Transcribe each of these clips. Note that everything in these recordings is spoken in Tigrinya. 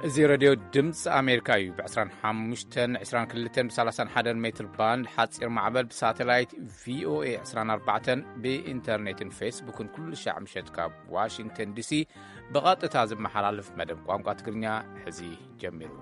እዚ ሬድዮ ድምፂ ኣሜሪካ እዩ ብ25 22 31 ሜትር ባንድ ሓፂር ማዕበል ብሳተላይት ቪኦኤ 24 ብኢንተርኔትን ፌስቡክን ኩሉ ሻዕ ምሸት ካብ ዋሽንግተን ዲሲ ብቐጥታ ዝመሓላለፍ መደብ ቋንቋ ትግርኛ ሕዚ ጀሚሩ።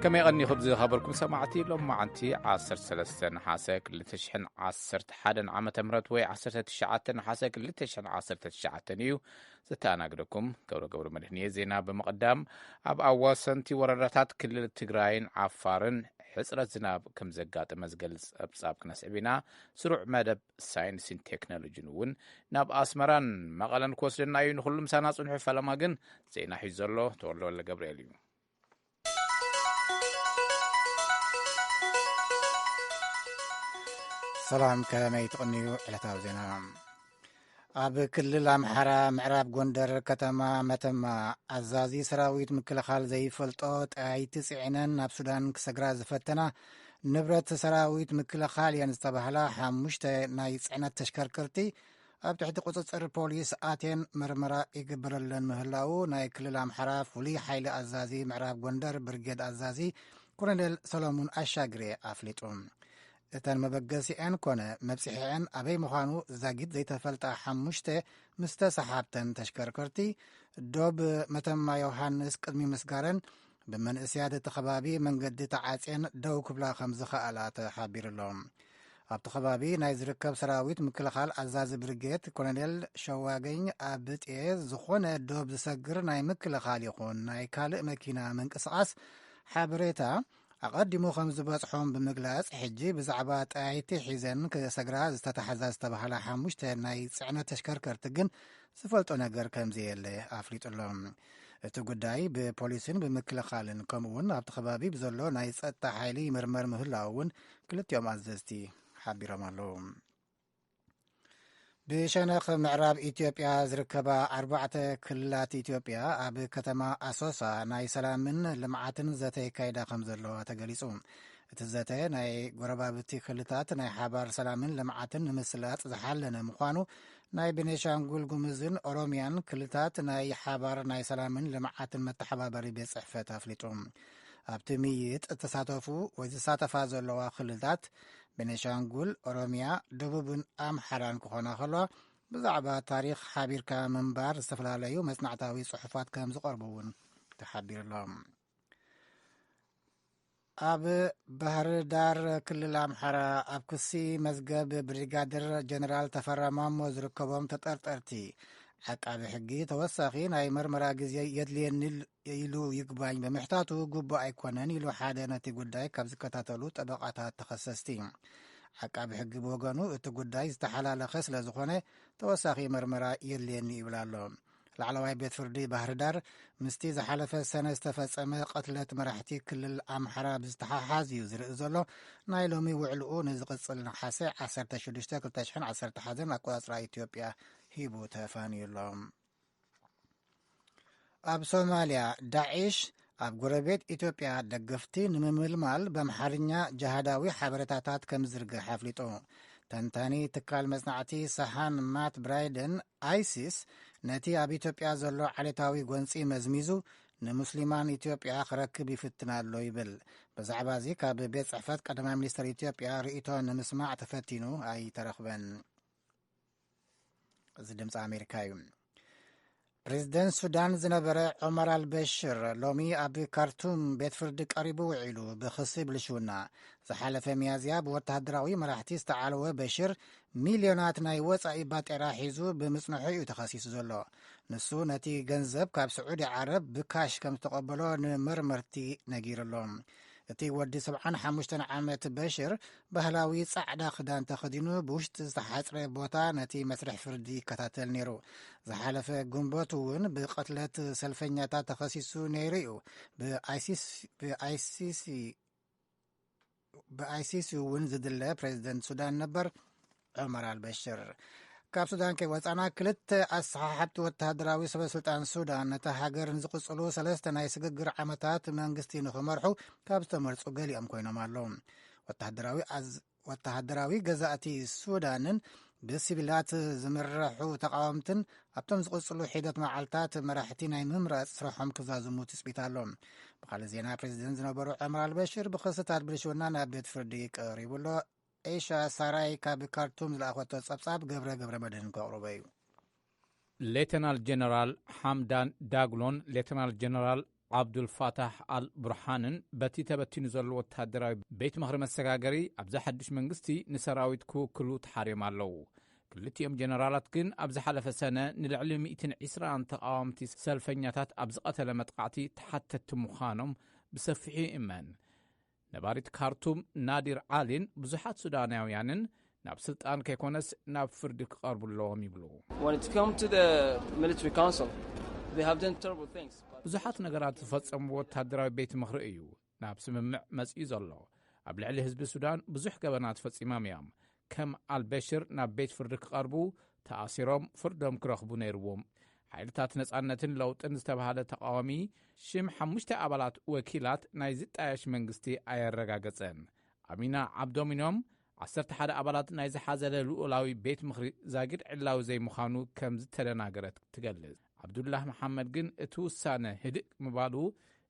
كما يغني خبز خبركم سمعتي لما عنتي 13 نحاسة 2011 عام تمرت وي 19 نحاسة 2019 نيو ستانا قدكم قبل مدهنية زينا بمقدام أب أواسنتي وردتات كل التقراين عفارن حسرة زناب كم زقات مزقل أبصاب كنسعبنا سرع مدب ساينسين تكنولوجي نون ناب أسمران مقالن كوسلنا يون خلوم ساناس ونحفة لما قن زينا حيزرلو تولو اللي قبل اليوم. سلام كلامي تقنيو على زينا أب كل الأمحرة معراب غندر كتما متما عزازي سراويت مكلخال زي فلطوت أي 90 ناب سودان كسجراز فتنا نبرت سراويت مكلخال ينستبهلا حمشت نايس عنا تشكركرتي أب تحت قصص البوليس آتين مرمرة يقبر لن مهلاو ناي كل الأمحرة فولي حيل عزازي معراب غندر برجد عزازي كولونيل سولومون أشاغري أفليتون እተን መበገሲአን ኮነ መብፅሒአን ኣበይ ምዃኑ ዛጊድ ዘይተፈልጣ ሓሙሽተ ምስተሰሓብተን ተሽከርከርቲ ዶብ መተማ ዮሃንስ ቅድሚ ምስጋረን ብመንእስያት እቲ ከባቢ መንገዲ ተዓፅየን ደው ክብላ ከም ዝኸኣላ ተሓቢሩሎም። ኣብቲ ከባቢ ናይ ዝርከብ ሰራዊት ምክልኻል ኣዛዚ ብርጌት ኮሎኔል ሸዋገኝ ኣብ ብጤ ዝኾነ ዶብ ዝሰግር ናይ ምክልኻል ይኹን ናይ ካልእ መኪና ምንቅስቓስ ሓበሬታ أقدموا خمس بصحهم بمجلس حجي بزعبة آيتي حزن كسجرا استتحزز تبهلا حموش تناي سعنا تشكر كرتجن سفلت أنا جر كم زي اللي أفريت اللهم تقداي ببوليسين بمكلا خالن كمون عبد خبابي بزلو نايس التحايلي مرمر مهلاون كلت يوم عززتي حبي رمالهم بشنخ معراب إثيوبيا زركبا 4 كلات إثيوبيا أب كتما أسوسا ناي سلامن لمعاتن زتي كايدا خمزلو تقليسون تزتي ناي قربا بتي خلطات ناي حبار سلامن لمعاتن مسلات زحالنا مخانو ناي بنيشانقول قمزن أوروميان كلطات ناي حبار ناي سلامن لمعاتن متحبابري بيصحفة أفليتون أبتميت التساتفو ويتساتفا زلوا خلطات بنيشانقول أوروميا دبوبن أم حران كخونا خلوا بزعبا تاريخ حابير كمنبار استفلاليو مصنعتاوي صحفات كامز قربون تحبير اللهم أب بحر دار كل الأمحرة أب كسي مزقب بريغادر جنرال تفرمان موزركبهم تطرطرتي عقاب حقي توسخين أي مرمرا جزي يدلين يلو يقباين بمحتاتو قبو أيكونن يلو حادناتي قداي كابز كتاتلو طبقاتها تخصصتين عقاب حقي بوغانو اتو قداي استحلال خسل زخونة توسخي مرمرا يدلين يبلالو العلواي بيت فردي بحر دار مستي زحلف السنة استفزم قتلت مرحتي كل الأمحرة بزتحاحازي وزرق زلو نايلومي وعلقو نزقصل نحاسي 10 شدشتا كل تشحن 10 حزن أكو أسرع إثيوبيا هيبو تفاني اللهم أب سوماليا داعش أب قربيت إثيوبيا دقفتي نمملمال بمحرنيا جهاداوي حبرتاتات كم زرق حفلتو تنتاني تكال مصنعتي سحان مات برايدن آيسيس نتي أب إثيوبيا زلو عليتاوي قنصي مزميزو نمسلمان إثيوبيا خركب يفتنا اللو يبل بزعبازي كاب بيت صحفات قدما منستر إثيوبيا رئيتو نمسمع تفتينو أي ترخبن زدمس أمريكايون بريزيدنت سودان زنبرة عمر البشير لومي أبي كارتوم بيت فرد قريبو وعيلو بخصي بلشونا زحالة ميازيا بوتهدراوي مراحتي استعالوا بشير مليونات ناي وصعي بات إراحيزو بمصنحي وتخصيص زلو نسو نتي جنزب كاب سعودي عرب بكاش كم تقبلو نمرمرتي نجير اللوم እቲ ወዲ 75 ዓመት በሽር ባህላዊ ጻዕዳ ክዳን ተኸዲኑ ብውሽጢ ዝተሓፅረ ቦታ ነቲ መስርሕ ፍርዲ ይከታተል ነይሩ። ዝሓለፈ ግንቦት እውን ብቐትለት ሰልፈኛታት ተኸሲሱ ነይሩ እዩ። ብአይሲሲ እውን ዝድለ ፕሬዚደንት ሱዳን ነበር ዑመር አልበሽር። ካብ ሱዳን ከይወፃና ክልተ ኣሰሓሕብቲ ወተሃደራዊ ሰበስልጣን ሱዳን ነታ ሃገር ንዝቕፅሉ 3 ናይ ስግግር ዓመታት መንግስቲ ንኽመርሑ ካብ ዝተመርፁ ገሊኦም ኮይኖም ኣለዉ። ወተሃደራዊ ገዛእቲ ሱዳንን ብሲቪላት ዝምርሑ ተቃወምትን ኣብቶም ዝቕፅሉ ሒደት መዓልታት መራሕቲ ናይ ምምራፅ ስራሖም ክዛዝሙ ትፅቢት ኣሎ። ብካልእ ዜና ፕሬዚደንት ዝነበሩ ዑመር አልበሽር ብክስታት ብልሽውና ናብ ቤት ፍርዲ ቀሪቡሎ። ኤሻ ሳራይ ካብ ካርቱም ዝለኣኸቶ ጸብጻብ ገብረ መድህን ከቕርበ እዩ። ሌተናል ጀነራል ሓምዳን ዳግሎን ሌተናል ጀነራል ዓብዱልፋታሕ አልቡርሃንን በቲ ተበቲኑ ዘሎ ወታደራዊ ቤት ምኽሪ መሰጋገሪ ኣብዛ ሓድሽ መንግስቲ ንሰራዊት ክውክሉ ተሓርዮም ኣለዉ። ክልቲኦም ጀነራላት ግን ኣብ ዝሓለፈ ሰነ ንልዕሊ 120 ተቃዋምቲ ሰልፈኛታት ኣብ ዝቐተለ መጥቃዕቲ ተሓተቲ ምዃኖም ብሰፊሑ ይእመን። ነባሪት ካርቱም ናዲር ዓሊን ብዙሓት ሱዳናውያንን ናብ ስልጣን ከይኮነስ ናብ ፍርዲ ክቐርቡ ኣለዎም ይብሉ። ብዙሓት ነገራት ዝፈጸሙ ወታደራዊ ቤት ምኽሪ እዩ ናብ ስምምዕ መጽኡ ዘሎ። ኣብ ልዕሊ ህዝቢ ሱዳን ብዙሕ ገበናት ፈጺሞም እዮም። ከም አልበሽር ናብ ቤት ፍርዲ ክቐርቡ ተኣሲሮም ፍርዶም ክረኽቡ ነይርዎም። ሓይልታት ነጻነትን ለውጥን ዝተባሃለ ተቃዋሚ 5 ኣባላት ወኪላት ናይ ዝጣየሽ መንግስቲ ኣየረጋገጸን። ኣሚና ዓብዶሚኖም 11 ኣባላት ናይ ዝሓዘለ ልኡላዊ ቤት ምኽሪ ዛጊድ ዕላዊ ዘይምዃኑ ከም ዝተደናገረት ትገልጽ። ዓብዱላህ መሐመድ ግን እቲ ውሳነ ህድእ ምባሉ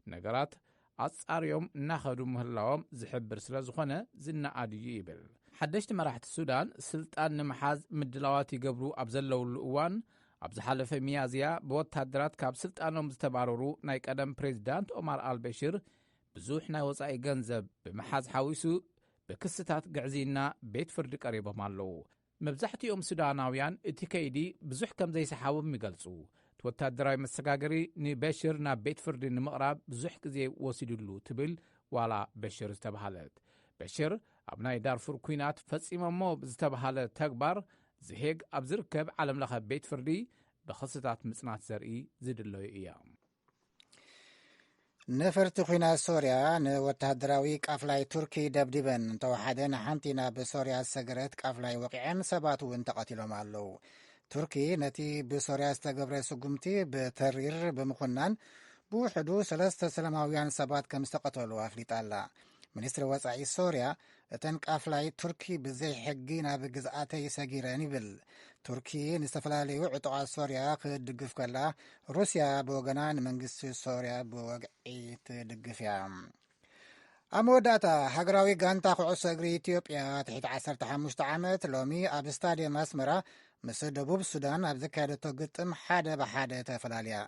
ነገራት ኣጻርዮም እናኸዱ ምህላዎም ዝሕብር ስለ ዝኾነ ዝነኣድዩ ይብል። ሓደሽቲ መራሕቲ ሱዳን ስልጣን ንምሓዝ ምድላዋት ይገብሩ ኣብ ዘለውሉ እዋን ኣብ ዝሓለፈ ሚያዝያ ብወታደራት ካብ ስልጣኖም ዝተባረሩ ናይ ቀደም ፕሬዚዳንት ኦማር አልበሽር ብዙሕ ናይ ወፃኢ ገንዘብ ብምሓዝ ሓዊሱ ብክስታት ግዕዚና ቤት ፍርዲ ቀሪቦም ኣለዉ። መብዛሕትኦም ሱዳናውያን እቲ ከይዲ ብዙሕ ከም ዘይሰሓቦም ይገልጹ። እቲ ወታደራዊ መሰጋገሪ ንበሽር ናብ ቤት ፍርዲ ንምቕራብ ብዙሕ ግዜ ወሲዱሉ ትብል ዋላ በሽር ዝተባሃለት። በሽር ኣብ ናይ ዳርፉር ኩናት ፈጺሞሞ ዝተባሃለ ተግባር ዝሄግ ኣብ ዝርከብ ዓለምለኸ ቤት ፍርዲ ብክስታት ምጽናት ዘርኢ ዝድለዩ እዮም። ነፈርቲ ኩናት ሶርያ ንወታደራዊ ቃፍላይ ቱርኪ ደብዲበን እንተወሓደ ንሓንቲ ናብ ሶርያ ዝሰገረት ቃፍላይ ወቂዐን ሰባት እውን ተቐቲሎም ኣለዉ። ቱርኪ ነቲ ብሶርያ ዝተገብረ ስጉምቲ ብተሪር ብምኹናን ብውሕዱ 3 ሰላማውያን ሰባት ከም ዝተቐተሉ ኣፍሊጣ ኣላ። ሚኒስትሪ ወፃኢ ሶርያ እተን ቃፍላይ ቱርኪ ብዘይ ሕጊ ናብ ግዝኣተይ ሰጊረን ይብል። ቱርኪ ንዝተፈላለዩ ዕጡቓት ሶርያ ክድግፍ ከላ ሩስያ ብወገና ንመንግስቲ ሶርያ ብወግዒ ትድግፍ እያ። ኣብ መወዳእታ ሃገራዊ ጋንታ ኩዕሶ እግሪ ኢትዮጵያ ትሕቲ 15 ዓመት ሎሚ ኣብ ስታድየም ኣስመራ ምስ ደቡብ ሱዳን ኣብ ዘካየደቶ ግጥም 1-1 ተፈላለያ።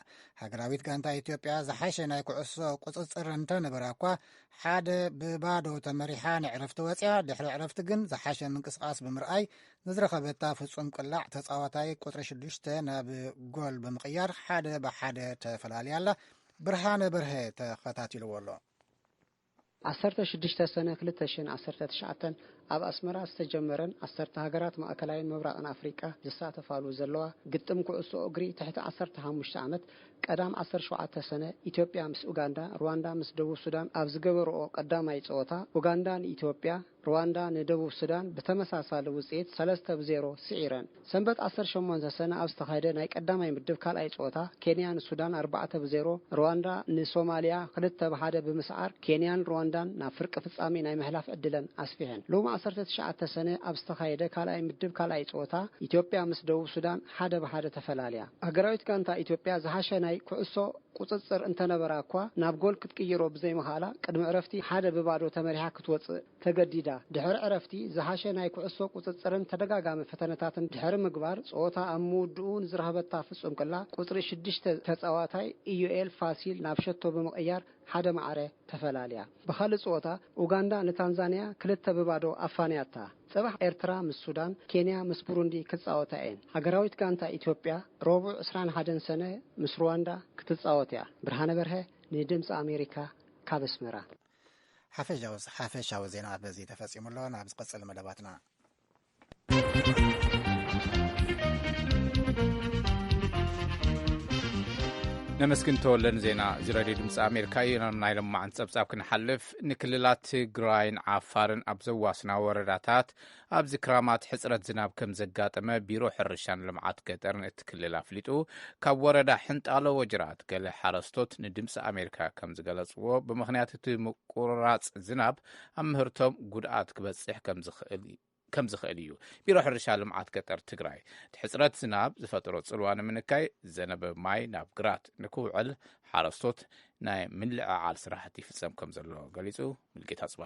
ሃገራዊት ጋንታ ኢትዮጵያ ዝሓሸ ናይ ኩዕሶ ቁፅፅር እንተነበራ እኳ 1-0 ተመሪሓ ንዕረፍቲ ወፅያ። ድሕሪ ዕረፍቲ ግን ዝሓሸ ምንቅስቃስ ብምርኣይ ንዝረኸበታ ፍጹም ቅላዕ ተፃዋታይ ቁጥሪ 6 ናብ ጎል ብምቕያር 1-1 ተፈላለያ ኣላ። ብርሃነ በርሀ ተኸታቲልዎ ኣሎ። 16 ሰነ 2019 ኣብ ኣስመራ ዝተጀመረን 10 ሃገራት ማእከላይን ምብራቕን ኣፍሪቃ ዝሳተፋሉ ዘለዋ ግጥም ኩዕሶ እግሪ ትሕቲ 15 ዓመት ቀዳም 17 ሰነ ኢትዮጵያ ምስ ኡጋንዳ፣ ሩዋንዳ ምስ ደቡብ ሱዳን ኣብ ዝገበርኦ ቀዳማይ ፀወታ ኡጋንዳ ንኢትዮጵያ፣ ሩዋንዳ ንደቡብ ሱዳን ብተመሳሳሊ ውጽኢት 3-0 ስዒረን። ሰንበት 18 ሰነ ኣብ ዝተኻየደ ናይ ቀዳማይ ምድብ ካልኣይ ፀወታ ኬንያ ንሱዳን 4-0፣ ሩዋንዳ ንሶማሊያ 2-1 ብምስዓር ኬንያን ሩዋንዳን ናብ ፍርቂ ፍጻሜ ናይ ምሕላፍ ዕድለን ኣስፊሐን። ሎሚ 19 ሰነ ኣብ ዝተኻየደ ካልኣይ ምድብ ካልኣይ ፀወታ ኢትዮጵያ ምስ ደቡብ ሱዳን 1-1 ተፈላለያ። ሃገራዊት ጋንታ ኢትዮጵያ ዝሓሸ ናይ ኩዕሶ ቁፅፅር እንተነበራ እኳ ናብ ጎል ክትቅይሮ ብዘይ መሃላ ቅድሚ ዕረፍቲ 1-0 ተመሪሓ ክትወፅእ ተገዲዳ። ድሕሪ ዕረፍቲ ዝሓሸ ናይ ኩዕሶ ቁፅፅርን ተደጋጋሚ ፈተነታትን ድሕሪ ምግባር ፀወታ ኣብ ምውድኡ ንዝረኸበታ ፍጹም ቅላ ቁጥሪ 6 ተፃዋታይ ኢዩኤል ፋሲል ናብ ሸቶ ብምቕያር 1-1 ተፈላለያ። ብኻልእ ፀወታ ኡጋንዳ ንታንዛንያ 2-0 ኣፋንያታ። ጽባሕ ኤርትራ ምስ ሱዳን፣ ኬንያ ምስ ቡሩንዲ ክጻወታ እየን። ሃገራዊት ጋንታ ኢትዮጵያ ረቡዕ 21 ሰነ ምስ ሩዋንዳ ክትጻወት እያ። ብርሃነ በርሀ ንድምፂ ኣሜሪካ ካብ ኣስመራ። ሓፈሻዊ ዜና በዚ ተፈጺሙ ኣሎ። ናብ ዝቐጽል መደባትና ነመስግን ተወለን ዜና እዚ ሬድዮ ድምፂ ኣሜሪካ እዩ። ናይ ሎማዓንቲ ጸብጻብ ክንሓልፍ ንክልላት ትግራይን ዓፋርን ኣብ ዘዋስና ወረዳታት ኣብዚ ክራማት ሕፅረት ዝናብ ከም ዘጋጠመ ቢሮ ሕርሻን ልምዓት ገጠርን እቲ ክልል ኣፍሊጡ ካብ ወረዳ ሕንጣሎ ወጅራት ገለ ሓረስቶት ንድምፂ ኣሜሪካ ከም ዝገለጽዎ ብምኽንያት እቲ ምቁራጽ ዝናብ ኣብ ምህርቶም ጉድኣት ክበጽሕ ከም ዝኽእል ከም ዝኽእል እዩ ቢሮ ሕርሻ ልምዓት ገጠር ትግራይ ሕፅረት ዝናብ ዝፈጥሮ ጽልዋ ንምንካይ ዘነበ ማይ ናብ ግራት ንክውዕል ሓረስቶት ናይ ምልዕዓል ስራሕቲ ይፍጸም ከም ዘሎ ገሊጹ ምልጌታ ጽባ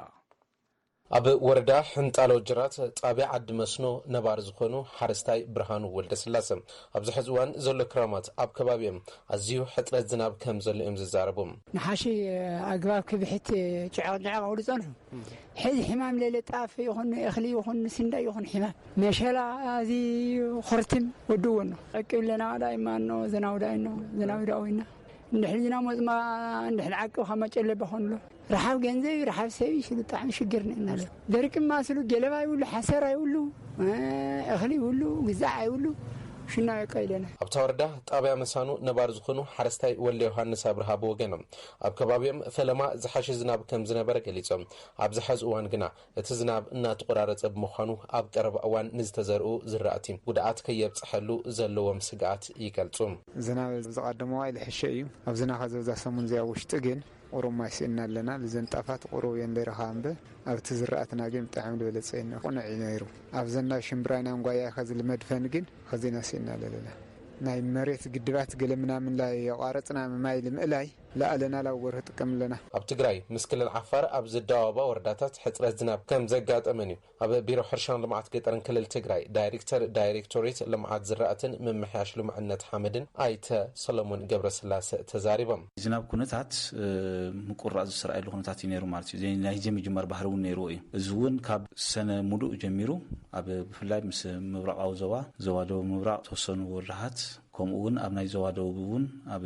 ኣብ ወረዳ ሕንጣሎ ጅራት ጣብያ ዓዲ መስኖ ነባር ዝኾኑ ሓረስታይ ብርሃኑ ወልደ ስላሰ ኣብዚ ሕዚ እዋን ዘሎ ክራማት ኣብ ከባቢኦም ኣዝዩ ሕፅረት ዝናብ ከም ዘሎ እዮም ዝዛረቡ ንሓሺ ኣግባብ ክብሕት ጭዕቕ ውሉ ጸንሑ ሕዚ ሕማም ለለ ጣፍ ይኹን እኽሊ ይኹን ስንዳ ይኹን ሕማም መሸላ እዚ ኹርትም ወድዎኖ ቀቂብለና ዳይ ማኖ ዘናውዳይኖ ዘናውዳዊና እንድሕር ዝናብ መፅማ እንድሕር ዓቅብ ከመጨለ በኾንሎ ረሓብ ገንዘብ ረሓብ ሰብ ይሽሉ ጣዕሚ ሽግርኒ እናለ ደርቅማ ስሉ ገለባ ይብሉ ሓሰራ ይብሉ እኽሊ ይብሉ ግዛዕ ይብሉ ሽና ይቀይለና ኣብታ ወረዳ ጣብያ መሳኑ ነባር ዝኾኑ ሓረስታይ ወለ ዮሃንስ አብርሃብ ወገኖም ኣብ ከባቢኦም ፈለማ ዝሓሸ ዝናብ ከም ዝነበረ ገሊጾም ኣብ ዝሓዝ እዋን ግና እቲ ዝናብ እናተቆራረጸ ብምዃኑ ኣብ ቀረባ እዋን ንዝተዘርኡ ዝራእቲ ጉድኣት ከየብፅሐሉ ዘለዎም ስግኣት ይገልጹ ዝናብ ዝቐደሞ ይልሕሸ እዩ ኣብ ዝናኸ ዘብዛ ሰሙን እዚኣ ውሽጢ ግን ቁሩብ ማይ ስእና ኣለና ልዘንጣፋት ቁሩብ የንደይረኻ እምበ ኣብቲ ዝራእትና ግን ብጣዕሚ ዝበለፀየና ቁኑዕ እዩ ነይሩ ኣብ ዘና ሽምብራይና እንጓያ ኸዚ ልመድፈን ግን ኸዚና ስእና ኣለለና ናይ መሬት ግድባት ገለ ምናምን ላይ የቋረፅና ማይ ልምእላይ ለኣለና ላብ ወርህ ጥቀም ለና ኣብ ትግራይ ምስ ክልል ዓፋር ኣብ ዝዳዋባ ወረዳታት ሕፅረት ዝናብ ከም ዘጋጠመን እዩ ኣብ ቢሮ ሕርሻን ልምዓት ገጠርን ክልል ትግራይ ዳይሬክቶሬት ልምዓት ዝራእትን ምምሕያሽ ልሙዕነት ሓመድን ኣይተ ሰሎሞን ገብረስላሴ ተዛሪቦም ዝናብ ኩነታት ምቁራፅ ዝስራኤሉ ኩነታት እዩ ነይሩ ማለት እዩ ናይ ጀምጅመር ባህሪ እውን ነይሩ እዩ እዚ እውን ካብ ሰነ ሙሉእ ጀሚሩ ኣብ ብፍላይ ምስ ምብራቃዊ ዞባ ደቡብ ምብራቅ ተወሰኑ ወረዳት ከምኡ እውን ኣብ ናይ ዞባ ደቡብ እውን ኣብ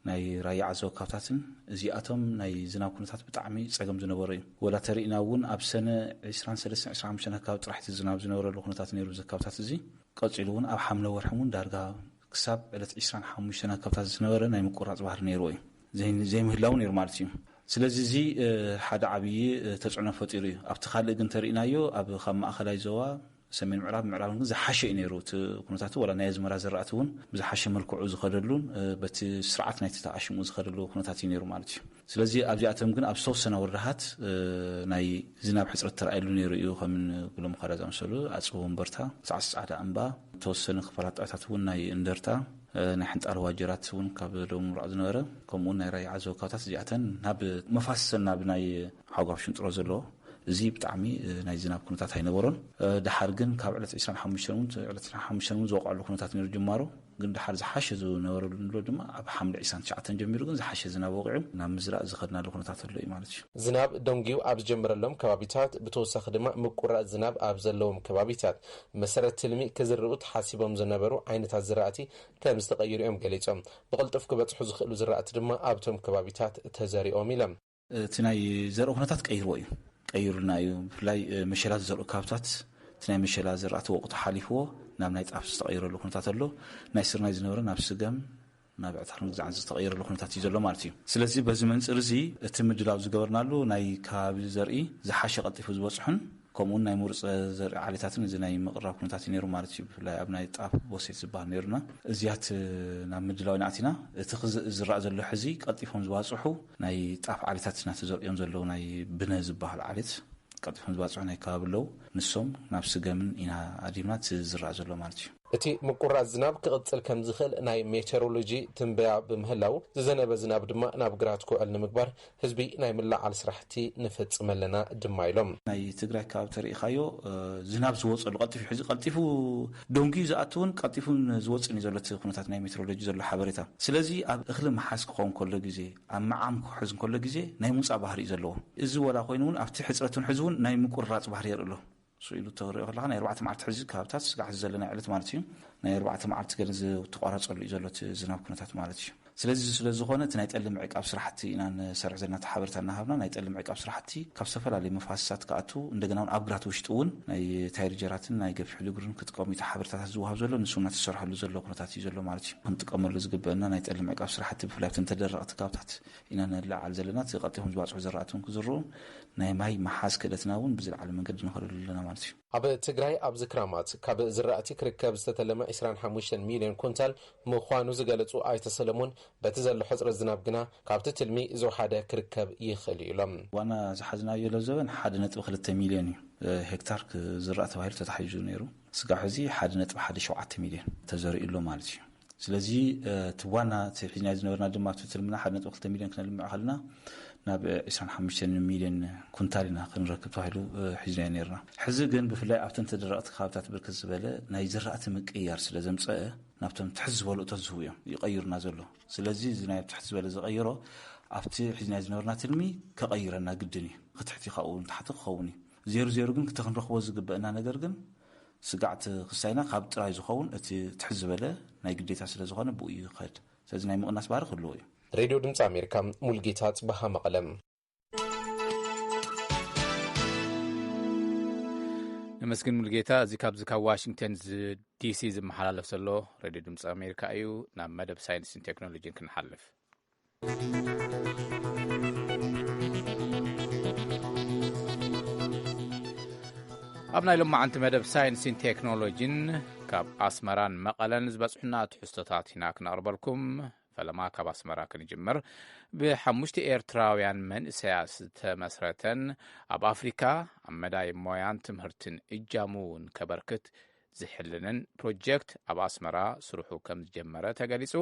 ናይ ራያ ዓዘ ካብታትን እዚኣቶም ናይ ዝናብ ኩነታት ብጣዕሚ ጸገም ዝነበሩ እዩ ወላ ተሪእና እውን ኣብ ሰነ 23-25 ካብ ጥራሕቲ ዝናብ ዝነበረሉ ኩነታት ነይሩ ዘካብታት እዚ ቀፂሉ እውን ኣብ ሓምለ ወርሒ እውን ዳርጋ ክሳብ ዕለት 25 ካብታት ዝነበረ ናይ ምቁራጽ ባህሪ ነይሩ እዩ ዘይምህላው ነይሩ ማለት እዩ ስለዚ እዚ ሓደ ዓብይ ተጽዕኖ ፈጢሩ እዩ ኣብቲ ካልእ ግን ተሪእናዮ ኣብ ካብ ማእኸላይ ዞባ ሰሜን ምዕራብ ግን ዝሓሸ እዩ ነይሩ እቲ ኩነታት ወላ ናይ ዝመራ ዝራእቲ እውን ብዝሓሸ መልክዑ ዝኸደሉን በቲ ስርዓት ናይቲ ተኣሽሙ ዝኸደሉ ኩነታት እዩ ነይሩ ማለት እዩ ስለዚ ኣብዚኣቶም ግን ኣብ ዝተወሰነ ወረዳት ናይ ዝናብ ሕፅረት ተራእየሉ ነይሩ እዩ ከም ግሎም ካዳ ዝኣመሰሉ ኣፅቢ ወንበርታ ፃዕዳ እምባ ተወሰነ ክፋላት ጣዕታት እውን ናይ እንደርታ ናይ ሕንጣሎ ዋጀራት እውን ካብ ደቡብ ምብራቅ ዝነበረ ከምኡውን ናይ ራያ ዓዘ ካብታት እዚኣተን ናብ መፋሰል ናብ ናይ ሓጓፍ ሽንጥሮ ዘለዎ እዚ ብጣዕሚ ናይ ዝናብ ኩነታት ኣይነበሮን ድሓር ግን ካብ ዕለት 25 ዝወቃሉ ኩነታት ነይሩ ጅማሮ ግን ድሓር ዝሓሸ ዝነበረሉ ድማ ኣብ ሓምለ 29 ጀሚሩ ግን ዝሓሸ ዝናብ ወቂዑ ናብ ምዝራእ ዝኸድናሉ ኩነታት ኣሎ እዩ ማለት እዩ ዝናብ ደንጊው ኣብ ዝጀመረሎም ከባቢታት ብተወሳኺ ድማ ምቁራጽ ዝናብ ኣብ ዘለዎም ከባቢታት መሰረት ትልሚ ክዝርኡ ተሓሲቦም ዝነበሩ ዓይነታት ዝራእቲ ከም ዝተቀይሩ እዮም ገሊጾም ብቕልጡፍ ክበጽሑ ዝኽእሉ ዝራእቲ ድማ ኣብቶም ከባቢታት ተዘሪኦም ኢሎም እቲ ናይ ዘርኡ ኩነታት ቀይርዎ እዩ ቀይሩና እዩ ብፍላይ መሸላት ዘርኡ ካብታት እቲ ናይ መሸላ ዝራእቲ ወቅቱ ሓሊፍዎ ናብ ናይ ጣፍ ዝተቀይረሉ ኩነታት ኣሎ ናይ ስርናይ ዝነበረ ናብ ስገም ናብ ዕታርን ግዛዕ ዝተቀይረሉ ኩነታት እዩ ዘሎ ማለት እዩ ስለዚ በዚ መንፅር እዚ እቲ ምድላው ዝገበርናሉ ናይ ከባቢ ዘርኢ ዝሓሸ ቀልጢፉ ዝበፅሑን ከምኡውን ናይ ምርፅ ዘርኢ ዓሌታትን እዚ ናይ ምቕራብ ኩነታት እዩ ነይሩ ማለት እዩ ብፍላይ ኣብ ናይ ጣፍ ቦሴት ዝበሃል ነይሩና እዚያት ናብ ምድላው ናእቲና እቲ ዝራእ ዘሎ ሕዚ ቀልጢፎም ዝባፅሑ ናይ ጣፍ ዓሌታት እናተዘርኦም ዘለዉ ናይ ብነ ዝበሃል ዓሌት ቀልጢፎም ዝባፅሑ ናይ ከባቢ ኣለዉ ንሶም ናብ ስገምን ኢና ኣዲምና ዝራእ ዘሎ ማለት እዩ እቲ ምቁራጽ ዝናብ ክቕጽል ከም ዝኽእል ናይ ሜቴሮሎጂ ትንበያ ብምህላው ዝዘነበ ዝናብ ድማ ናብ ግራት ክውዕል ንምግባር ህዝቢ ናይ ምልዓል ስራሕቲ ንፈጽመለና ድማ ኢሎም ናይ ትግራይ ከባቢ ተሪኢኻዮ ዝናብ ዝወፀሉ ቀልጢፉ ሕዚ ቀልጢፉ ደንጊ ዝኣትውን ቀልጢፉን ዝወፅን ዘሎ እቲ ኩነታት ናይ ሜቴሮሎጂ ዘሎ ሓበሬታ ስለዚ ኣብ እኽሊ መሓዝ ክኸውን ከሎ ግዜ ኣብ መዓም ክሕዝ ከሎ ግዜ ናይ ምውፃእ ባህሪ እዩ ዘለዎ እዚ ወላ ኮይኑ እውን ኣብቲ ሕፅረትን ሕዚ እውን ናይ ምቁራጽ ባህሪ የርኢ ኣሎ سئلوا التغريق الله أنا 4 معرض حزب كابتات قاعد زلنا علت مالتي أنا 4 معرض كنز تقارص اللي إزالت زناب كنتات مالتي ስለዚ ኾነ እቲ ናይ ጠልም ዕቃብ ስራሕቲ ኢና ንሰርሕ ዘለና ተሓበርታና ሃብና ናይ ጠልም ዕቃብ ስራሕቲ ካብ ዝተፈላለዩ መፋሰሳት ከኣቱ እንደገና ኣብግራት ውሽጢ እውን ናይ ታይርጀራትን ናይ ገፊሕ ድግሩን ክትቀሙ ተሓበርታታት ዝወሃብ ዘሎ ንሱና ተሰርሐሉ ዘሎ ኩነታት እዩ ዘሎ ማለት እዩ ክንጥቀመሉ ዝግበአና ናይ ጠልም ዕቃብ ስራሕቲ ብፍላይ ተደረቕቲ ካብታት ኢና ንላዓል ዘለና ተቐጢፎም ዝባፅሑ ዝራእቱን ክዝርኡ ናይ ማይ መሓዝ ክእለትና እውን ብዝለዓለ መንገዲ ንኸደሉ ኣለና ማለት እዩ ኣብ ትግራይ ኣብ ዝክራማት ካብ ዝራእቲ ክርከብ ዝተተለመ 25 ሚልዮን ኩንታል ምዃኑ ዝገለጹ ኣይተ ሰለሞን በቲ ዘሎ ሕፅረት ዝናብ ግና ካብቲ ትልሚ ዝወሓደ ክርከብ ይኽእል ኢሎም ዋና ዝሓዝናዮ ለዘበን 1.2 ሚልዮን እዩ ሄክታር ዝራእቲ ተባሂሉ ተታሒዙ ነይሩ ስጋሕ እዚ 1.17 ሚልዮን ተዘሪኡሎ ማለት እዩ ስለዚ ትዋና ሒዝና ዝነበርና ድማ ትልምና 1.2 ሚልዮን ክነልምዕ ከለና ናብ 25 ሚልዮን ኩንታልና ክንረክብ ተባሂሉ ሒዝና ነርና ሕዚ ግን ብፍላይ ኣብተን ተደረቕቲ ካብታት ብርክት ዝበለ ናይ ዝራእቲ ምቅያር ስለ ዘምፀአ ናብቶም ትሕዝ ዝበሉ እቶት ዝህቡ እዮም ይቀይሩና ዘሎ ስለዚ እዚ ናይ ትሕዝ ዝበለ ዝቀይሮ ኣብቲ ሒዝና ዝነበርና ትልሚ ከቀይረና ግድን እዩ ክትሕቲ ይኸውን ታሕቲ ክኸውን እዩ 00 ግን ክትክንረክቦ ዝግበአና ነገር ግን ስጋዕቲ ክሳይና ካብ ጥራይ ዝኸውን እቲ ትሕዝ ዝበለ ናይ ግዴታ ስለ ዝኾነ ብኡ ይኸድ ስለዚ ናይ ምቕናስ ባህሪ ክህልዎ እዩ ሬድዮ ድምፂ ኣሜሪካ ሙልጌታ ጽባሃ መቐለም ነመስግን ሙልጌታ እዚ ካብ ዋሽንግተን ዲሲ ዝመሓላለፍ ዘሎ ሬድዮ ድምፂ ኣሜሪካ እዩ ናብ መደብ ሳይንስን ቴክኖሎጂን ክንሓልፍ ኣብ ናይ ሎማዓንቲ መደብ ሳይንስን ቴክኖሎጂን ካብ ኣስመራን መቐለን ዝበፅሑና ትሕዝቶታት ኢና ክነቕርበልኩም ፈለማ ካብ ኣስመራ ክንጅምር ብ5 ኤርትራውያን መንእሰያት ዝተመስረተን ኣብ ኣፍሪካ ኣብ መዳይ ሞያን ትምህርትን እጃሙውን ከበርክት ዝሕልንን ፕሮጀክት ኣብ ኣስመራ ስርሑ ከም ዝጀመረ ተገሊጹ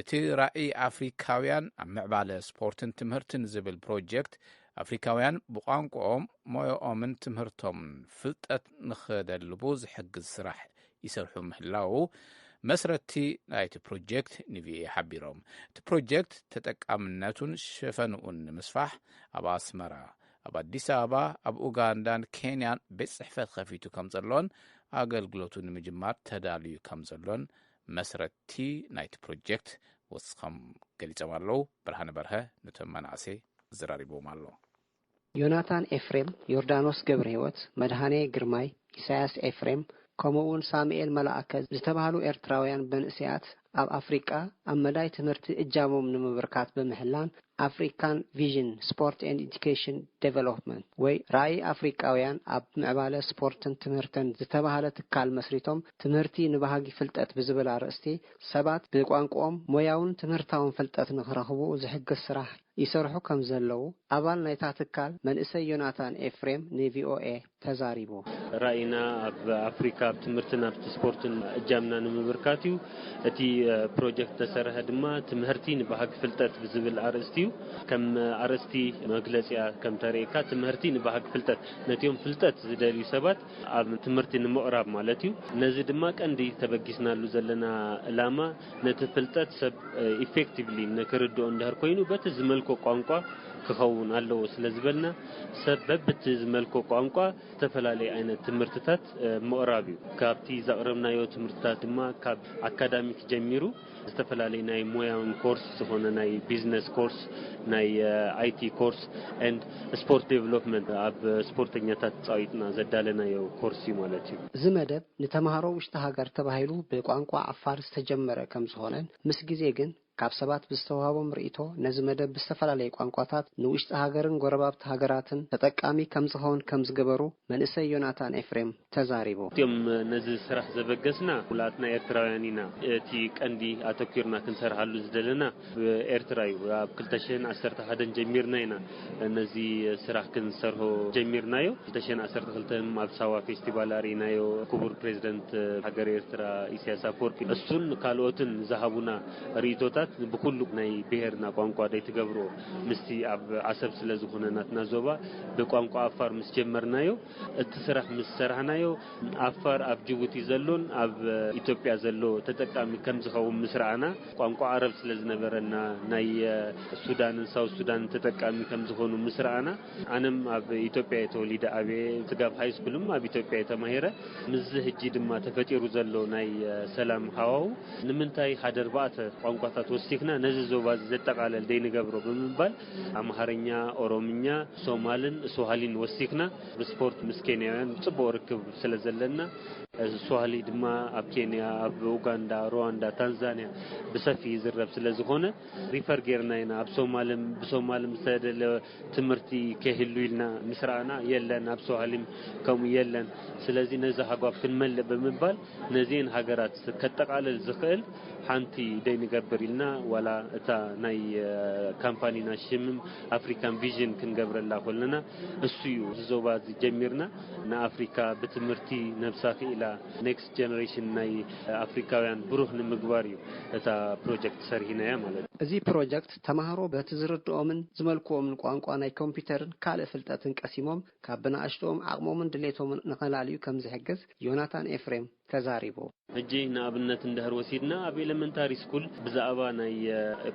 እቲ ራእይ ኣፍሪካውያን ኣብ ምዕባለ ስፖርትን ትምህርትን ዝብል ፕሮጀክት ኣፍሪካውያን ብቋንቋኦም ሞዮኦምን ትምህርቶምን ፍልጠት ንኽደልቡ ዝሕግዝ ስራሕ ይሰርሑ ምህላው መስረቲ ናይቲ ፕሮጀክት ንቪኤ ሓቢሮም እቲ ፕሮጀክት ተጠቃምነቱን ሸፈንኡን ንምስፋሕ ኣብ ኣስመራ ኣብ ኣዲስ ኣበባ ኣብ ኡጋንዳን ኬንያን ቤት ጽሕፈት ከፊቱ ከም ዘሎን ኣገልግሎቱ ንምጅማር ተዳልዩ ከም ዘሎን መስረቲ ናይቲ ፕሮጀክት ወስኸም ገሊጾም ኣለዉ ብርሃነ በርሀ ነቶም መናእሰይ ዝራሪቦም ኣሎ ዮናታን ኤፍሬም ዮርዳኖስ ገብረ ህይወት መድሃኔ ግርማይ ኢሳያስ ኤፍሬም ከምኡውን ሳሙኤል መላእከ ዝተባሃሉ ኤርትራውያን መንእሰያት ኣብ ኣፍሪቃ ኣብ መዳይ ትምህርቲ እጃሞም ንምብርካት ብምሕላን ኣፍሪካን ቪዥን ስፖርት ኤንድ ኤዱኬሽን ዴቨሎፕመንት ወይ ራእይ ኣፍሪቃውያን ኣብ ምዕባለ ስፖርትን ትምህርትን ዝተባሃለ ትካል መስሪቶም ትምህርቲ ንባህጊ ፍልጠት ብዝብል ኣርእስቲ ሰባት ብቋንቋኦም ሞያውን ትምህርታውን ፍልጠት ንኽረኽቡ ዝሕግዝ ስራሕ ይሰርሑ ከም ዘለዉ ኣባል ናይታ ትካል መንእሰይ ዮናታን ኤፍሬም ንቪኦኤ ተዛሪቡ ራእይና ኣብ ኣፍሪካ ኣብ ትምህርትን ኣብ ስፖርትን እጃምና ንምብርካት እዩ እቲ ፕሮጀክት ተሰርሐ ድማ ትምህርቲ ንባህጊ ፍልጠት ብዝብል ኣርእስቲ እዩ ከም ኣርእስቲ መግለጽያ ከም ተርእካ ትምህርቲ ንባህጊ ፍልጠት ነቲዮም ፍልጠት ዝደልዩ ሰባት ኣብ ትምህርቲ ንምቕራብ ማለት እዩ ነዚ ድማ ቀንዲ ተበጊስናሉ ዘለና ዕላማ ነቲ ፍልጠት ሰብ ኢፌክቲቭሊ ንክርድኦ እንድህር ኮይኑ በቲ ዝመልኮ ቋንቋ ክኸውን ኣለዎ ስለዝበልና ሰብ በብቲ ዝመልኮ ቋንቋ ዝተፈላለዩ ዓይነት ትምህርትታት ምቕራብ እዩ ካብቲ ዘቕረብናዮ ትምህርትታት ድማ ካብ አካዳሚክ ጀሚሩ ዝተፈላለዩ ናይ ሞያውን ኮርስ ዝኾነ ናይ ቢዝነስ ኮርስ ናይ አይቲ ኮርስ ኤንድ ስፖርት ዴቨሎፕመንት ኣብ ስፖርተኛታት ጻዊጥና ዘዳለናዮ ኮርስ ማለት እዩ እዚ መደብ ንተማሃሮ ውሽጢ ሃገር ተባሂሉ ብቋንቋ ዓፋር ዝተጀመረ ከም ዝኾነን ምስ ግዜ ግን ካብ ሰባት ብዝተዋሃቦም ርእይቶ ነዚ መደብ ብዝተፈላለየ ቋንቋታት ንውሽጢ ሃገርን ጎረባብቲ ሃገራትን ተጠቃሚ ከም ዝኸውን ከም ዝገበሩ መንእሰይ ዮናታን ኤፍሬም ተዛሪቡ እቶም ነዚ ስራሕ ዘበገስና ኩላትና ኤርትራውያን ኢና እቲ ቀንዲ ኣተኪርና ክንሰርሓሉ ዝደለና ኤርትራ እዩ ኣብ 2011 ጀሚርና ኢና ነዚ ስራሕ ክንሰርሖ ጀሚርናዮ 2012 ኣብ ሳዋ ፌስቲቫል አሪናዮ ክቡር ፕሬዝዳንት ሃገር ኤርትራ ኢሳያስ አፈወርቂ እሱን ካልኦትን ዝሃቡና ርእይቶታት ብኩሉ ናይ ብሄርና ቋንቋ ደይ ትገብሮ ምስቲ ኣብ ዓሰብ ስለ ዝኾነናትና ዞባ ብቋንቋ አፋር ምስ ጀመርናዮ እቲ ስራሕ ምስ ሰርሐናዮ አፋር ኣብ ጅቡቲ ዘሎን ኣብ ኢትዮጵያ ዘሎ ተጠቃሚ ከም ዝኸውን ምስራዕና ቋንቋ ዓረብ ስለ ዝነበረና ናይ ሱዳንን ሳውዝ ሱዳን ተጠቃሚ ከም ዝኾኑ ምስራዕና ኣነም ኣብ ኢትዮጵያ የተወሊደ ኣብ ትጋብ ሃይ ስኩልም ኣብ ኢትዮጵያ የተማሂረ ምዝ ሕጂ ድማ ተፈጢሩ ዘሎ ናይ ሰላም ሃዋው ንምንታይ ሃደር ባእተ ቋንቋታት ወሲክና ነዚ ዞባ ዘጠቃለል ደይ ንገብሮ ብምባል አምሃርኛ ኦሮምኛ ሶማልን ስዋሂሊን ወሲክና ብስፖርት ምስ ኬንያውያን ጽቡቅ ርክብ ስለ ዘለና ስዋሂሊ ድማ ኣብ ኬንያ ኣብ ኡጋንዳ ሩዋንዳ ታንዛንያ ብሰፊ ዝረብ ስለዝኾነ ሪፈር ጌርና ኢና ኣብ ብሶማልም ዝተደለ ትምህርቲ ከህሉ ኢልና ምስራና የለን ኣብ ስዋሂሊም ከምኡ የለን ስለዚ ነዚ ሃጓፍ ክንመልእ ብምባል ነዚን ሃገራት ከጠቃልል ዝኽእል ሓንቲ ደይ ንገብር ኢልና ዋላ እታ ናይ ካምፓኒና ሽምም አፍሪካን ቪዥን ክንገብረላ ኮለና እሱዩ ዞባ ጀሚርና ንአፍሪካ በትምህርቲ ነብሳኺ ኢላ ኔክስት ጀነሬሽን ናይ አፍሪካውያን ብሩህ ንምግባር እዩ እታ ፕሮጀክት ሰርሂናያ ማለት እዚ ፕሮጀክት ተማሃሮ በትዝርድኦምን ዝመልክዎምን ቋንቋ ናይ ኮምፒውተርን ካልእ ፍልጠትን ቀሲሞም ካብ ብናእሽቶም አቅሞምን ድሌቶምን ንኸላልዩ ከም ዝሕግዝ ዮናታን ኤፍሬም ተዛሪቦ እጂ ንኣብነት እንደህር ወሲድና ኣብ ኤሌመንታሪ ስኩል ብዛዕባ ናይ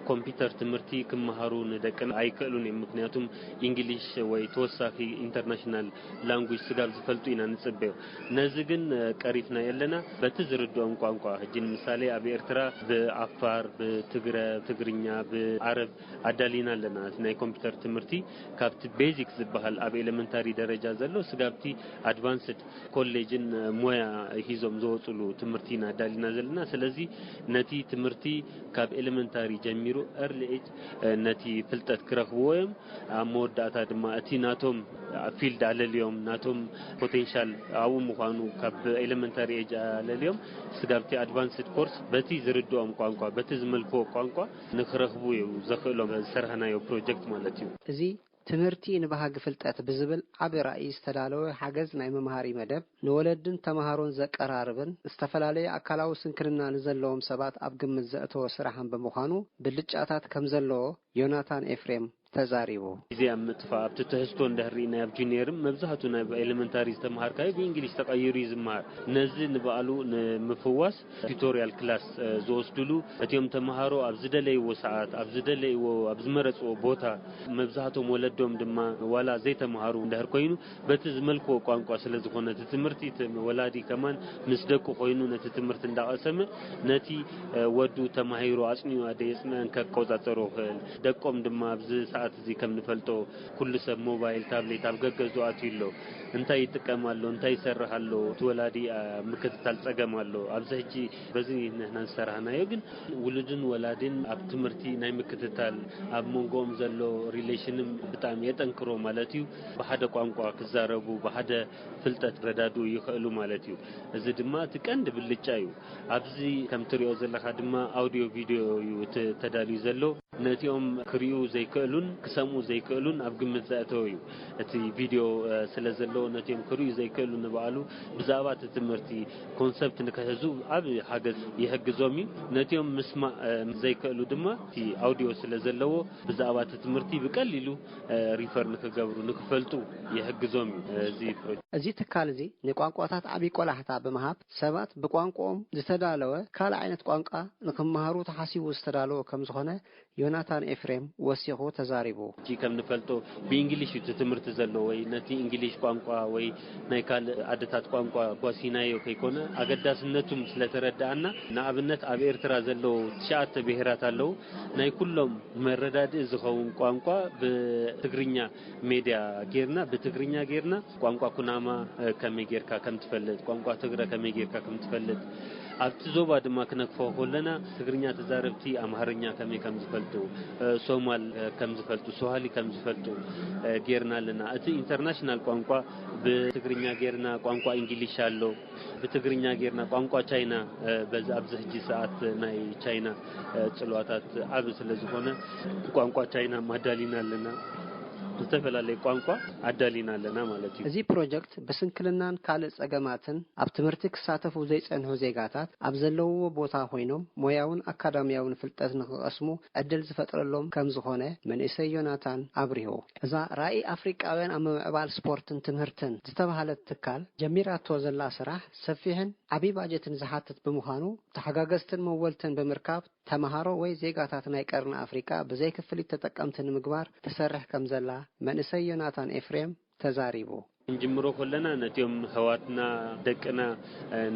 ኮምፒውተር ትምህርቲ ክመሃሩ ንደቅን ኣይክእሉን ምክንያቱም እንግሊሽ ወይ ተወሳኺ ኢንተርናሽናል ላንጉዌጅ ስጋብ ዝፈልጡ ኢና ንጽበዩ ነዚ ግን ቀሪፍና የለና በቲ ዝርድኦም ቋንቋ እጂ ምሳሌ ኣብ ኤርትራ ብአፋር ብትግርኛ ብዓረብ አዳሊና ኣለና ናይ ኮምፒውተር ትምህርቲ ካብቲ ቤዚክ ዝበሃል ኣብ ኤሌመንታሪ ደረጃ ዘሎ ስጋብቲ አድቫንስድ ኮሌጅን ሞያ ሂዞም ዘወጽሉ ትምህርቲና ዳሊና ዘለና ስለዚ ነቲ ትምህርቲ ካብ ኤሌመንታሪ ጀሚሩ ኤርሊ ኤጅ ነቲ ፍልጠት ክረኽብዎም ኣብ መወዳእታ ድማ እቲ ናቶም ፊልድ ኣለልዮም ናቶም ፖቴንሻል ኣው ምዃኑ ካብ ኤሌመንታሪ ኤጅ ኣለልዮም ስጋብቲ አድቫንስድ ኮርስ በቲ ዝርድኦም ቋንቋ በቲ ዝመልክዎ ቋንቋ ንኽረኽቡ ዘኽእሎም ዝሰርሐናዮ ፕሮጀክት ማለት እዩ እዚ ትምህርቲ ንባሃግ ፍልጠት ብዝብል ዓብ ራእይ ዝተዳለወ ሓገዝ ናይ መምሃሪ መደብ ንወለድን ተማሃሮን ዘቀራርብን ዝተፈላለዩ አካላዊ ስንክልና ንዘለዎም ሰባት ኣብ ግምት ዘእተወ ስራሕን ብምዃኑ ብልጫታት ከም ዘለዎ ዮናታን ኤፍሬም ተዛሪቦ እዚ ኣብ ምጥፋ ኣብ ትህስቶ እንደህሪና ኣብ ጁኒየርም መብዛሕቱ ናይ ኤሌመንታሪ ዝተማሃርካይ በእንግሊሽ ተቀይሩ ይዝማር ነዚ ንባዕሉ ንምፍዋስ ቱቶሪያል ክላስ ዝወስድሉ እቲዮም ተማሃሮ ኣብ ዝደለይዎ ሰዓት ኣብ ዝደለይዎ ኣብ ዝመረጽዎ ቦታ መብዛሕቶም ወለዶም ድማ ዋላ ዘይተማሃሩ እንደህር ኮይኑ በቲ ዝመልክዎ ቋንቋ ስለ ዝኾነ እቲ ትምህርቲ ወላዲ ከማን ምስ ደቁ ኮይኑ ነቲ ትምህርቲ እንዳቀሰመ ነቲ ወዱ ተማሂሩ አጽኒዩ ኣደየጽነን ከቆጻጸሩ ደቆም ድማ ኣብዚ ሰዓት እዚ ከም ንፈልጦ ኩሉ ሰብ ሞባይል ታብሌት ኣብ ገገዙ ኣትይሎ እንታይ ይጥቀማሉ እንታይ ይሰርሓሉ ተወላዲ ምክትታል ጸገማሉ ኣብዚ ሕጂ በዚ ንሕና ዝሰርሐናዮ ግን ውሉድን ወላድን ኣብ ትምህርቲ ናይ ምክትታል ኣብ መንጎም ዘሎ ሪሌሽንም ብጣዕሚ የጠንክሮ ማለት እዩ ብሓደ ቋንቋ ክዛረቡ ብሓደ ፍልጠት ረዳዱ ይኽእሉ ማለት እዩ እዚ ድማ ትቀንድ ብልጫ እዩ ኣብዚ ከም ትሪኦ ዘለኻ ድማ አውዲዮ ቪዲዮ እዩ ተዳልዩ ዘሎ ነቲኦም ክሪኡ ዘይክእሉን ክሰምዑ ዘይክእሉን ኣብ ግምት ዘእተው እዩ እቲ ቪዲዮ ስለ ዘሎ ነቲኦም ክሪኡ ዘይክእሉ ንባዕሉ ብዛዕባ እቲ ትምህርቲ ኮንሰፕት ንክሕዙ ኣብ ሓገዝ ይሕግዞም እዩ ነቲኦም ምስማዕ ዘይክእሉ ድማ እቲ አውዲዮ ስለ ዘለዎ ብዛዕባ እቲ ትምህርቲ ብቀሊሉ ሪፈር ንክገብሩ ንክፈልጡ ይሕግዞም እዩ እዚ ትካል እዚ ንቋንቋታት ዓቢ ቆላሕታ ብምሃብ ሰባት ብቋንቋኦም ዝተዳለወ ካልእ ዓይነት ቋንቋ ንክመሃሩ ተሓሲቡ ዝተዳለወ ከም ዝኾነ ዮናታን ኤፍሬም ወሲኹ ተዛሪቡ እጂ ከም ንፈልጦ ብእንግሊሽ ትምህርቲ ዘሎ ወይ ነቲ እንግሊሽ ቋንቋ ወይ ናይ ካልእ ዓድታት ቋንቋ ጓሲናዮ ከይኮነ ኣገዳስነቱም ስለተረዳእና ንኣብነት ኣብ ኤርትራ ዘሎ 9 ብሄራት ኣለው ናይ ኩሎም መረዳድእ ዝኸውን ቋንቋ ብትግርኛ ሜድያ ጌርና ብትግርኛ ጌርና ቋንቋ ኩናማ ከመይ ጌርካ ከም ትፈልጥ ቋንቋ ትግረ ከመይ ጌርካ ከም ትፈልጥ ኣብቲ ዞባ ድማ ክነክፎ ኮለና ትግርኛ ተዛረብቲ ኣምሃርኛ ከመይ ከም ዝፈልጡ ሶማል ከም ዝፈልጡ ስዋሂሊ ከም ዝፈልጡ ጌርና ኣለና እቲ ኢንተርናሽናል ቋንቋ ብትግርኛ ጌርና ቋንቋ እንግሊሽ ኣሎ ብትግርኛ ጌርና ቋንቋ ቻይና በዛ ኣብዚ ሕጂ ሰዓት ናይ ቻይና ጽልዋታት ዓብ ስለ ዝኾነ ቋንቋ ቻይና ማዳሊና ኣለና ዝተፈላለዩ ቋንቋ አዳሊና ኣለና ማለት እዩ እዚ ፕሮጀክት በስንክልናን ካልእ ጸገማትን ኣብ ትምህርቲ ክሳተፉ ዘይጸንሑ ዜጋታት ኣብ ዘለውዎ ቦታ ኮይኖም ሞያውን አካዳሚያውን ፍልጠት ንኽቀስሙ ዕድል ዝፈጥረሎም ከም ዝኾነ መንእሰይ ዮናታን አብሪሆ እዛ ራእይ አፍሪካውያን ኣብ ምዕባል ስፖርትን ትምህርትን ዝተባሃለት ትካል ጀሚራቶ ዘላ ስራሕ ሰፊሕን ዓቢ ባጀትን ዝሓትት ብምዃኑ ተሓጋገዝትን መወልትን ብምርካብ ተማሃሮ ወይ ዜጋታት ናይ ቀርኒ አፍሪካ ብዘይ ክፍሊት ተጠቀምቲ ንምግባር ተሰርሕ ከም ዘላ መንእሰይ ዮናታን ኤፍሬም ተዛሪቡ እንጅምሮ ኮለና ነቲዮም ህዋትና ደቅና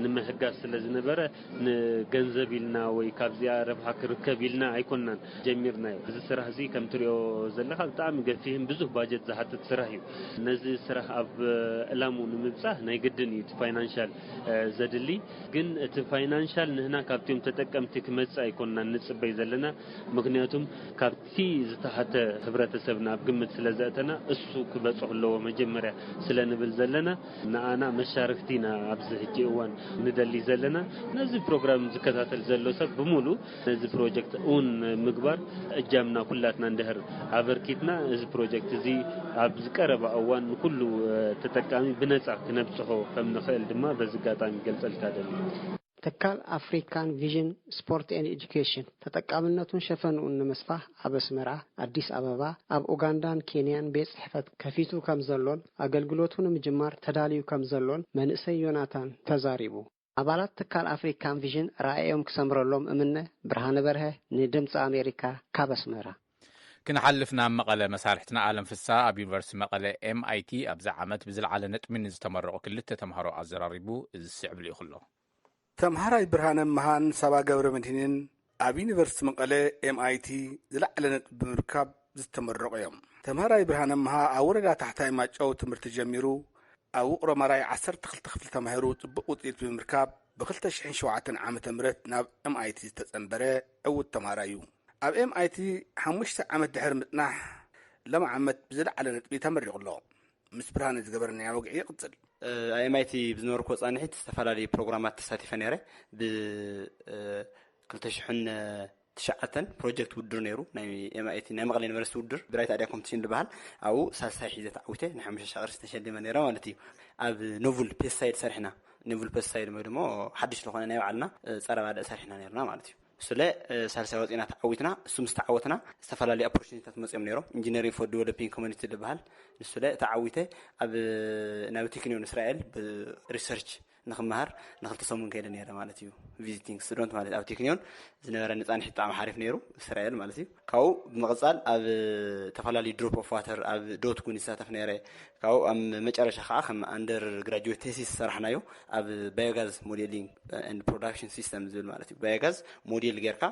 ንመህጋስ ስለዝነበረ ንገንዘብልና ወይ ካብዚያ ረብሓ ክርከብልና አይኮንናን ጀሚርናዮ እዚ ስራሕ እዚ ከም ትሪኦ ዘለኻ በጣም ገፊህን ብዙህ ባጀት ዝሓትት ስራሕ እዩ ነዚ ስራሕ ኣብ ዕላሙ ንምብጻሕ ናይ ግድን እዩ ፋይናንሻል ዘድሊ ግን እቲ ፋይናንሻል ንህና ካብቲዮም ተጠቀምቲ ክመጽእ አይኮንናን ንጽበይ ዘለና ምክንያቱም ካብቲ ዝተሓተ ህብረተሰብና ኣብ ግምት ስለዘእተና እሱ ክበጽሕ ኣለዎ መጀመርያ ስለንብል ዘለና ንኣና መሻርክቲና ኣብዚ ሕጂ እዋን ንደሊ ዘለና ነዚ ፕሮግራም ዝከታተል ዘሎ ሰብ ብሙሉ ነዚ ፕሮጀክት ኡን ምግባር እጃምና ኩላትና እንደህር ኣበርኪትና እዚ ፕሮጀክት እዚ ኣብ ዝቀረበ እዋን ኩሉ ተጠቃሚ ብነጻ ክነብጽሖ ከም ንኽእል ድማ በዚ ጋጣሚ ገልጸልካ ደሊ ትካል አፍሪካን ቪዥን ስፖርት ኤንድ ኤጁኬሽን ተጠቃምነቱን ሸፈኑን ንምስፋህ ኣብ አስመራ አዲስ አበባ ኣብ ኡጋንዳን ኬንያን ቤት ጽሕፈት ከፊቱ ከም ዘሎን አገልግሎቱን ምጅማር ተዳልዩ ከም ዘሎን መንእሰይ ዮናታን ተዛሪቡ አባላት ትካል አፍሪካን ቪዥን ራእዮም ክሰምረሎም እምነ ብርሃነ በርሀ ንድምፂ አሜሪካ ካብ አስመራ ክንሓልፍና መቐለ መሳርሕትና ዓለም ፍሳ ኣብ ዩኒቨርሲቲ መቐለ MIT ኣብዛ ዓመት ብዝለዓለ ነጥሚን ዝተመረቑ ክልተ ተምሃሮ ኣዘራሪቡ ዝስዕብ ይኽሎ ተምሃራይ ብርሃነ መሃን ሰባ ገብረ መድህንን ኣብ ዩኒቨርሲቲ መቐለ MIT ዝለዓለ ነጥቢ ብምርካብ ዝተመረቑ እዮም ተምሃራይ ብርሃነ መሃ ኣብ ወረዳ ታሕታይ ማጫው ትምህርቲ ጀሚሩ ኣብ ውቕሮ መራይ 12 ክፍሊ ተማሂሩ ጽቡቕ ውጽኢት ብምርካብ ብ2007 ዓመተ ምህረት ናብ MIT ዝተጸንበረ ዕውት ተምሃራይ እዩ ኣብ MIT 5 ዓመት ድሕሪ ምጥናሕ ሎም ዓመት ብዝለዓለ ነጥቢ ተመሪቑ ኣሎ ምስ ብርሃነ ዝገበርና ወግዒ ይቕጽል MIT ብዝነበርኩ ጻንሒት ዝተፈላለዩ ፕሮግራማት ተሳቲፈ ነይረ ብ 2009 ፕሮጀክት ውድር ነይሩ ናይ MIT ናይ መቐለ ዩኒቨርሲቲ ውድር ብራይት አድያ ኮምፒቲሽን ዝበሃል ኣብኡ ሳልሳይ ሒዘ ተዓዊተ ናይ 5 ሻቅር ተሸሊመ ነይረ ማለት እዩ ኣብ ኖቨል ፔስሳይድ ሰርሕና ኖቨል ፔስሳይድ ወይ ደሞ ሓድሽ ዝኾነ ናይ ባዕልና ጸረ ባደ ሰርሕና ነይርና ማለት እዩ ስለ ሳልሳይ ወፂና ተዓዊትና እሱም ዝተዓወትና ዝተፈላለዩ ኦፖርቹኒቲታት መጽኦም ነይሮም ኢንጂነሪንግ ፎር ዲቨሎፒንግ ኮሚኒቲ ዝበሃል ንስለ ተዓዊተ ኣብ ናብ ቴክኒዮን እስራኤል ብሪሰርች ንኽመሃር ንኽልተ ሰሙን ከይደ ነይረ ማለት እዩ ቪዚቲንግ ስቱደንት ማለት ኣብ ቴክኒዮን ዝነበረ ንጻንሒት ብጣዕሚ ሓሪፍ ነይሩ እስራኤል ማለት እዩ ካብኡ ብምቕጻል ኣብ ተፈላለዩ ድሮፕ ኦፍ ዋተር ኣብ ዶት ኩን ይሳተፍ ነይረ ካብኡ ኣብ መጨረሻ ከዓ ከም አንደር ግራጁዌት ቴሲስ ሰራሕናዮ ኣብ ባዮጋዝ ሞዴሊንግ ኤንድ ፕሮዳክሽን ሲስተም ዝብል ማለት እዩ ባዮጋዝ ሞዴል ጌርካ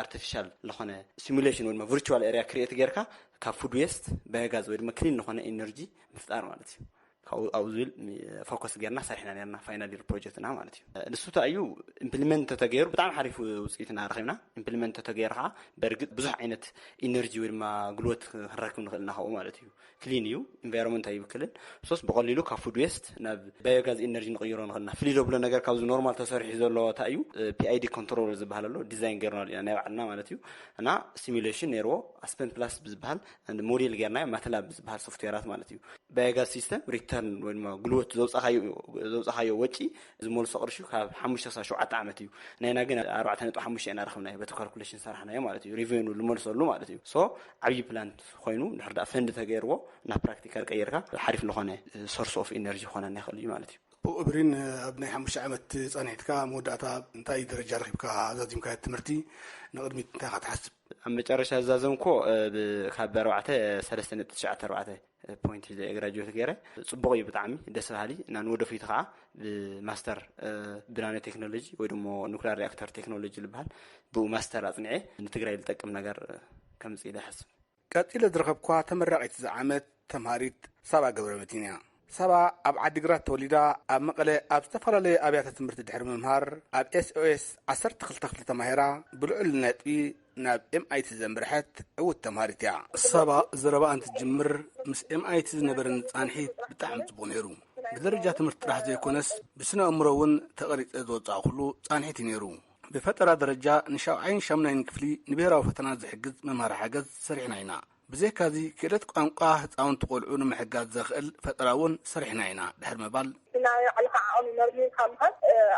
አርቲፊሻል ለኾነ ሲሙሌሽን ወይ ቨርቹዋል ኤሪያ ክሪኤት ጌርካ ካብ ፉድ ዌስት ባዮጋዝ ወይ ክሊን ለኾነ ኤነርጂ ምፍጣር ማለት እዩ او زول فوكس جرنا صحيحنا نرنا فاينل بروجكتنا مالتي نسوتا ايو امبلمنت تغير بتاع حريف وصيتنا رخينا امبلمنت تغيرها برغت بزح عينت انرجي وما غلوت نركب نخلنا هو مالتي كلين يو انفايرمنت اي بكلن سوس بقليلو كفود ويست ناب بايوغاز انرجي نغيرو نخلنا فليدو بلا ነገር ካብዙ ኖርማል ተሰርሕ ይዘሎ ታዩ PID ኮንትሮል ዝባሃለሎ ዲዛይን ገርናል ያና ያዕና ማለትዩ እና ሲሙሌሽን ኔሮ አስፔን ፕላስ ዝባሃል አንድ ሞዴል ገርና ማትላብ ዝባሃል ሶፍትዌራት ማለትዩ ባዮጋዝ ሲስተም ሪተርን ወይ ግሉት ዘውጻኻዮ ወጪ ዝሞል ሰቅርሹ ካብ 5-7 ዓመት እዩ ናይና ግን 4.5 ኢና ረኽብናዮ በተካልኩሌሽን ሰራሕናዮ ማለት እዩ ሪቨኑ ልሞልሰሉ ማለት እዩ ሶ ዓብይ ፕላንት ኮይኑ ንሕርዳ ፈንድ ተገይርዎ ና ፕራክቲካል ቀየርካ ሓሪፍ ለኾነ ሶርስ ኦፍ ኢነርጂ ኾነና ይኽእል እዩ ማለት እዩ ብእብሪን ኣብ ናይ 5 ዓመት ጻንሒትካ መወዳእታ እንታይ ደረጃ ረኺብካ ኣዛዚምካ ትምህርቲ ንቕድሚት እንታይ ክትሓስብ ኣብ መጨረሻ ዛዘምኮ ካብ 4.394 ፖይንት ግራጁዌት ገይረ ጽቡቕ እዩ ብጣዕሚ ደስ በሃሊ እና ንወደፊት ከዓ ማስተር ብናኖ ቴክኖሎጂ ወይ ደሞ ኒውክሊየር ሪአክተር ቴክኖሎጂ ዝበሃል ብማስተር አጽንዐ ንትግራይ ዝጠቅም ነገር ከምጽ ኢለ ሓስብ ቀጢለ ዝረኸብኳ ተመራቂት ዝዓመት ተምሃሪት ሰባ ገብረ መድህን እያ ሰባ ኣብ ዓዲግራት ተወሊዳ ኣብ መቐለ ኣብ ዝተፈላለየ ኣብያተ ትምህርቲ ድሕሪ ምምሃር ኣብ SOS 12 ክፍሊ ተማሂራ ብልዑል ነጥቢ ናብ MIT ዘምርሐት ዕውት ተምሃሪት እያ ሰባ ዘረባ እንትጅምር ምስ MIT ዝነበረን ጻንሒት ብጣዕሚ ጽቡቕ ነይሩ ብደረጃ ትምህርቲ ጥራሕ ዘይኮነስ ብስነ እምሮ እውን ተቐሪጸ ዝወጻእ ኩሉ ጻንሒት ነይሩ ብፈጠራ ደረጃ ንሻውዓይን ሻምናይን ክፍሊ ንብሔራዊ ፈተና ዝሕግዝ መምሃሪ ሓገዝ ሰሪሕና ኢና ብዘይካዚ ክእለት ቋንቋ ህፃውንቲ ቆልዑ ንምሕጋዝ ዘኽእል ፈጠራ እውን ሰሪሕና ኢና ድሕሪ ምባል ናይ ባዕልካ ዓቕሚ መርሚርካ ምኻድ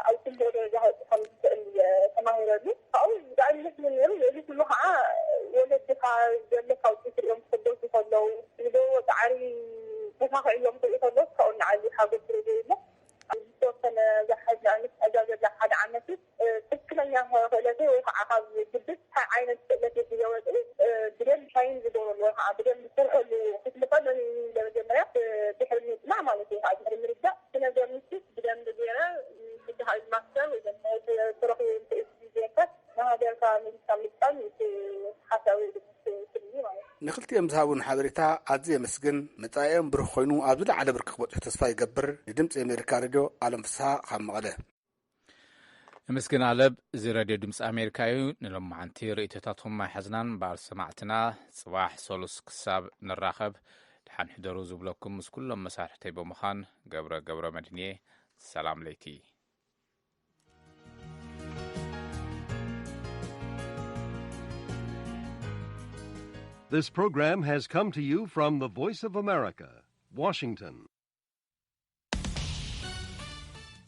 ኣብ ኩሉ ደረጃ ከም ዝኽእል ተማሂረሉ ካብኡ ብዛዕነት ምን ነይሩ እዚ ኩሉ ከዓ ወለድካ ዘለካ ውፅኢት ትሪኦም ክሕደሱ ከለዉ ዝገበ ፃዕሪ ተሳኺዕሎም ክሪኡ ከለዉ ካብኡ ንዓሊ ሓጎስ ትሪእዩ ዝተወሰነ ዝሓዝ ዓይነት ዕዛዘላ ሓደ ዓመት ትክክለኛ ክእለተ ወይ ከዓ ካብ ግድስ እንታይ ዓይነት ክእለተ ዝገበፅ ብደንብ ሻይን ዝገበረሉ ወይ ከዓ ብደንብ ዝሰርሐሉ ክትልፈሉ ለመጀመርያ ድሕሪ ምፅናዕ ማለት እዩ ንክልቲኦም ዝሃቡን ሓበሬታ ኣዝየ የመስግን መጻኤኦም ብሩኽ ኮይኑ ኣብ ዝለዓለ ብርኪ ክበጽሑ ተስፋ ይገብር። ንድምፂ ኣሜሪካ ሬድዮ ኣለም ፍስሓ ካብ መቐለ የመስግን ኣለብ። እዚ ሬድዮ ድምፂ ኣሜሪካ እዩ። ንሎማዓንቲ ርእቶታትኩም ኣይሓዝናን በዓል ሰማዕትና ጽባሕ ሰሉስ ክሳብ ንራኸብ ድሓን ሕደሩ ዝብለኩም ምስ ኩሎም መሳርሕተይ ብምዃን ገብረ መድንየ ሰላም ለይቲ። This program has come to you from the Voice of America, Washington.